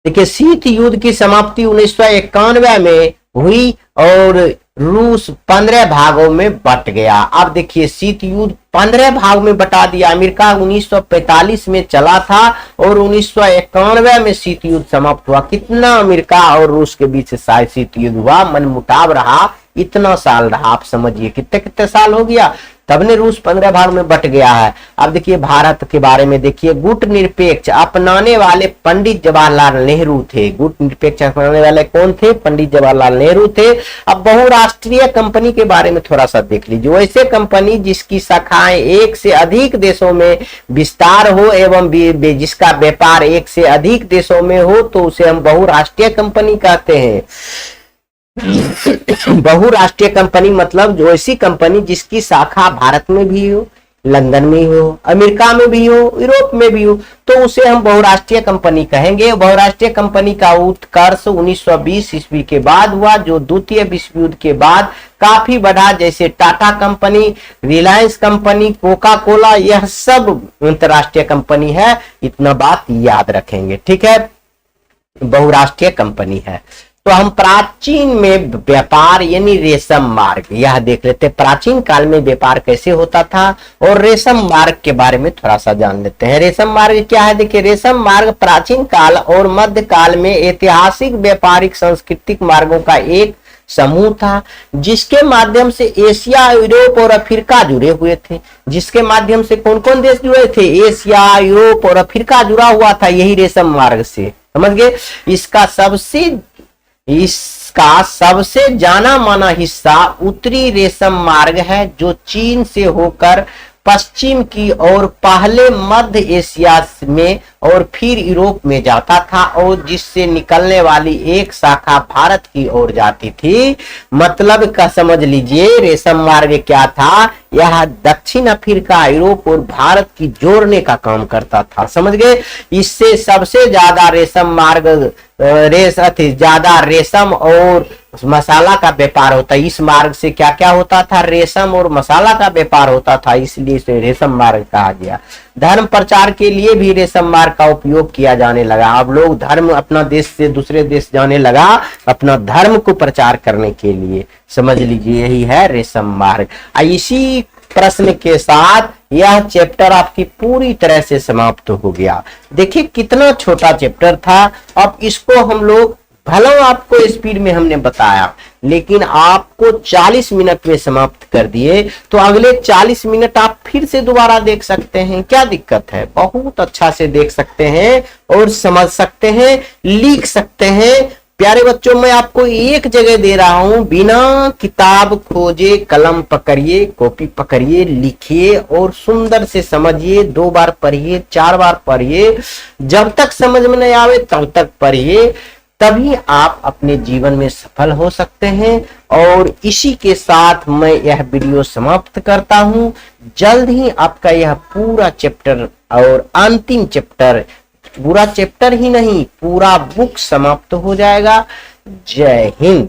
देखिए, शीत युद्ध की समाप्ति 1991 में हुई और रूस 15 भागों में बट गया। अब देखिए, शीत युद्ध 15 भाग में बटा दिया। अमेरिका 1945 में चला था और 1991 में शीत युद्ध समाप्त हुआ। कितना अमेरिका और रूस के बीच शीत युद्ध हुआ, मनमुटाव रहा, इतना साल रहा। आप समझिए कितने कितने साल हो गया, तब ने रूस 15 भाग में बट गया है। अब देखिए भारत के बारे में देखिए, गुट निरपेक्ष अपनाने वाले पंडित जवाहरलाल नेहरू थे। गुट निरपेक्ष अपनाने वाले कौन थे? पंडित जवाहरलाल नेहरू थे। अब बहुराष्ट्रीय कंपनी के बारे में थोड़ा सा देख लीजिए। वैसे कंपनी जिसकी शाखाएं एक से अधिक देशों में विस्तार हो एवं जिसका व्यापार एक से अधिक देशों में हो, तो उसे हम बहुराष्ट्रीय कंपनी कहते हैं। बहुराष्ट्रीय कंपनी मतलब जो ऐसी कंपनी जिसकी शाखा भारत में भी हो, लंदन में हो, अमेरिका में भी हो, यूरोप में भी हो, तो उसे हम बहुराष्ट्रीय कंपनी कहेंगे। बहुराष्ट्रीय कंपनी का उत्कर्ष 1920 ईस्वी के बाद हुआ, जो द्वितीय विश्व युद्ध के बाद काफी बढ़ा। जैसे Tata company, Reliance company, Coca Cola, यह सब अंतरराष्ट्रीय कंपनी है। इतना बात याद रखेंगे, ठीक है। बहुराष्ट्रीय कंपनी है। तो हम प्राचीन में व्यापार यानी रेशम मार्ग यह देख लेते हैं। प्राचीन काल में व्यापार कैसे होता था और रेशम मार्ग के बारे में थोड़ा सा जान लेते हैं। रेशम मार्ग क्या है? देखिए, रेशम मार्ग प्राचीन काल और मध्य काल में ऐतिहासिक व्यापारिक सांस्कृतिक मार्गों का एक समूह था, जिसके माध्यम से एशिया, यूरोप और अफ्रीका जुड़े हुए थे। जिसके माध्यम से कौन कौन देश जुड़े थे? एशिया, यूरोप और अफ्रीका जुड़ा हुआ था यही रेशम मार्ग से, समझ गए। इसका सबसे जाना माना हिस्सा उत्तरी रेशम मार्ग है, जो चीन से होकर पश्चिम की ओर पहले मध्य एशिया में और फिर यूरोप में जाता था और जिससे निकलने वाली एक शाखा भारत की ओर जाती थी। मतलब का समझ लीजिए रेशम मार्ग क्या था, यह दक्षिण अफ्रीका, यूरोप और भारत की जोड़ने का काम करता था। समझ गए। इससे सबसे ज्यादा रेशम मार्ग ज्यादा रेशम और मसाला का व्यापार होता है। इस मार्ग से क्या क्या होता था, रेशम और मसाला का व्यापार होता था, इसलिए इसे रेशम मार्ग कहा गया। धर्म प्रचार के लिए भी रेशम मार्ग का उपयोग किया जाने लगा। अब लोग धर्म अपना देश से दूसरे देश जाने लगा अपना धर्म को प्रचार करने के लिए। समझ लीजिए यही है रेशम मार्ग। इसी प्रश्न के साथ यह चैप्टर आपकी पूरी तरह से समाप्त हो गया। देखिए कितना छोटा चैप्टर था। अब इसको हम लोग भला आपको स्पीड में हमने बताया, लेकिन आपको 40 मिनट में समाप्त कर दिए, तो अगले 40 मिनट आप फिर से दोबारा देख सकते हैं। क्या दिक्कत है, बहुत अच्छा से देख सकते हैं और समझ सकते हैं, लिख सकते हैं। प्यारे बच्चों, मैं आपको एक जगह दे रहा हूं, बिना किताब खोजे कलम पकड़िए, कॉपी पकड़िए, लिखिए और सुंदर से समझिए। 2 बार पढ़िए, 4 बार पढ़िए, जब तक समझ में नहीं आवे तब तक पढ़िए, तभी आप अपने जीवन में सफल हो सकते हैं। और इसी के साथ मैं यह वीडियो समाप्त करता हूं। जल्द ही आपका यह पूरा चैप्टर और अंतिम चैप्टर, पूरा चैप्टर ही नहीं पूरा बुक समाप्त हो जाएगा। जय हिंद।